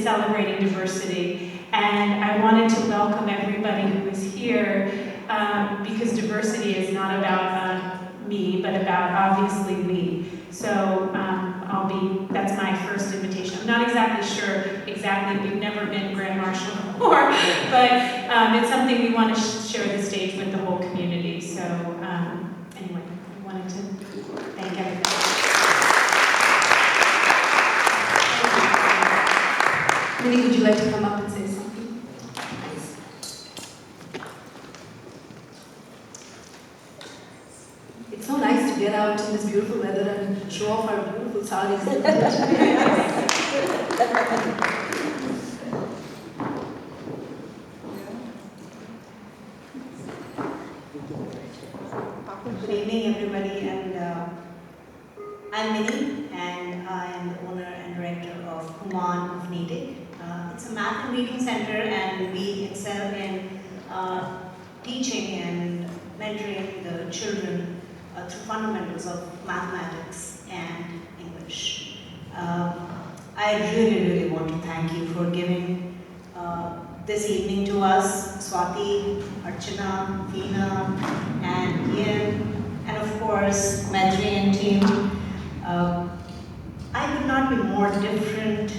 is celebrating diversity, and I wanted to welcome everybody who is here because diversity is not about me, but about obviously we. So that's my first invitation. I'm not exactly sure we've never been Grand Marshal before, but it's something we want to share the stage with the whole community. So anyway, I wanted to thank everybody. Minnie, would you like to come up and say something? Nice. It's so nice to get out in this beautiful weather and show off our beautiful saris. Good evening, everybody, and I'm Minnie, and I am the owner and director of Human of Natick. It's a math and reading center, and we excel in teaching and mentoring the children through fundamentals of mathematics and English. I really want to thank you for giving this evening to us, Swati, Archana, Veena, and Ian, and of course, Madri and team. I could not be more different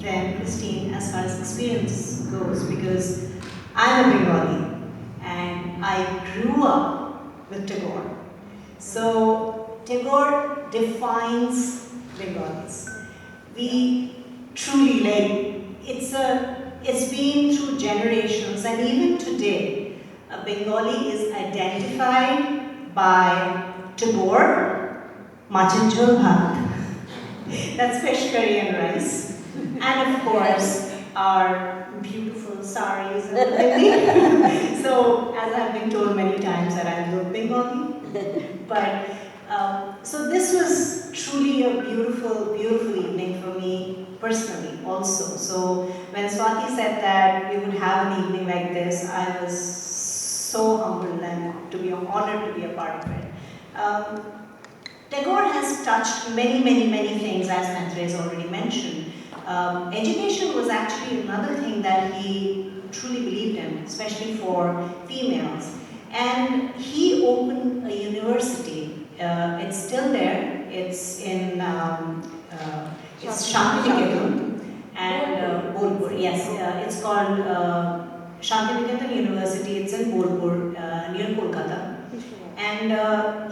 than Christine as far as experience goes, because I'm a Bengali and I grew up with Tagore. So Tagore defines Bengalis. We truly it's been through generations, and even today, a Bengali is identified by Tagore, Machan Jhol Bhat. That's fish curry and rice. And of course, our beautiful saris and Hindi. So, as I've been told many times that I love Bengali. But, so this was truly a beautiful evening for me personally also. So, when Swati said that we would have an evening like this, I was so humbled and to be honored to be a part of it. Tagore has touched many things, as Mantre has already mentioned. Education was actually another thing that he truly believed in, especially for females. And he opened a university. It's still there. It's in it's Shantiniketan and Bolpur. Yes, it's called Shantiniketan University. It's in Bolpur, near Kolkata. And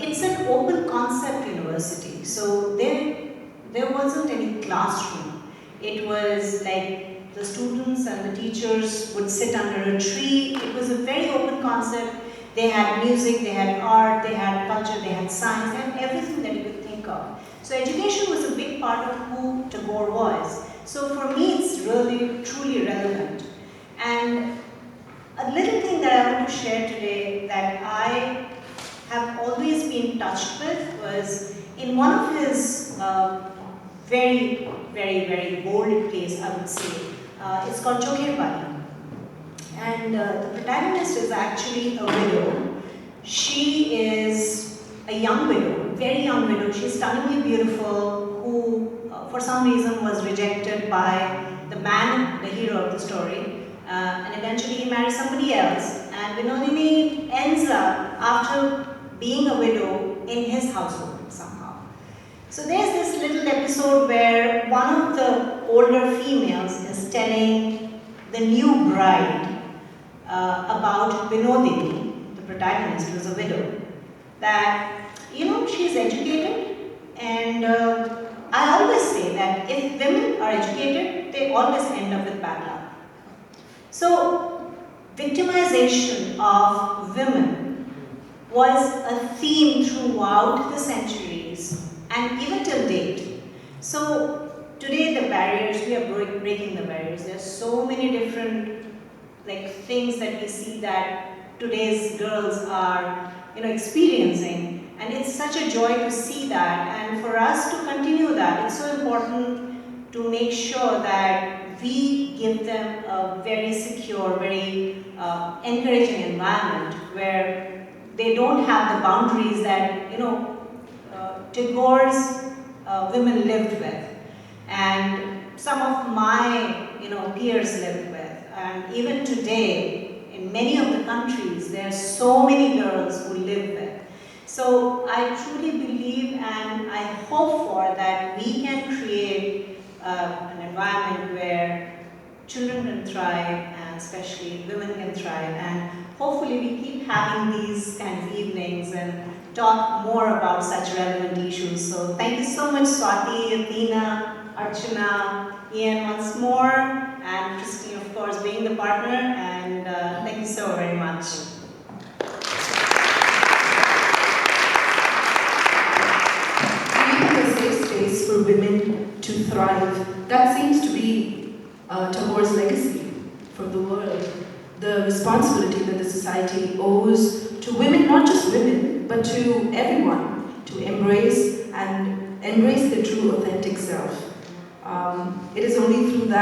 it's an open concept university, so there wasn't any classroom. It was like the students and the teachers would sit under a tree. It was a very open concept. They had music, they had art, they had culture, they had science, they had everything that you could think of. So education was a big part of who Tagore was. So for me, it's really, truly relevant. And a little thing that I want to share today that I have always been touched with was in one of his very bold plays, I would say. It's called Chokher Bali. And the protagonist is actually a widow. She is a young widow, very young widow. She's stunningly beautiful, who for some reason was rejected by the man, the hero of the story. And eventually he marries somebody else. And Vinodini ends up, after being a widow, in his household somehow. So there's this little episode where one of the older females is telling the new bride about Vinodini, the protagonist, who's a widow, that, she's educated, and I always say that if women are educated, they always end up with bad luck. So, victimization of women was a theme throughout the centuries and even till date. So, today the barriers, we are breaking the barriers. There are so many different things that we see that today's girls are experiencing, and it's such a joy to see that, and for us to continue that. It's so important to make sure that we give them a very secure, very encouraging environment where they don't have the boundaries that Tagore's women lived with. And some of my peers lived with. And even today, in many of the countries, there are so many girls who live with. So I truly believe and I hope for that we can create an environment where children can thrive and especially women can thrive, and hopefully we keep having these kind of evenings and talk more about such relevant issues. So thank you so much, Swati, Athena, Archana, Ian once more, and Christine, of course, being the partner, and thank you so very much. Creating a safe space for women to thrive, that seems to be Tagore's legacy for the world. The responsibility that the society owes to women, not just women, but to everyone, to embrace their true authentic self. It is only through that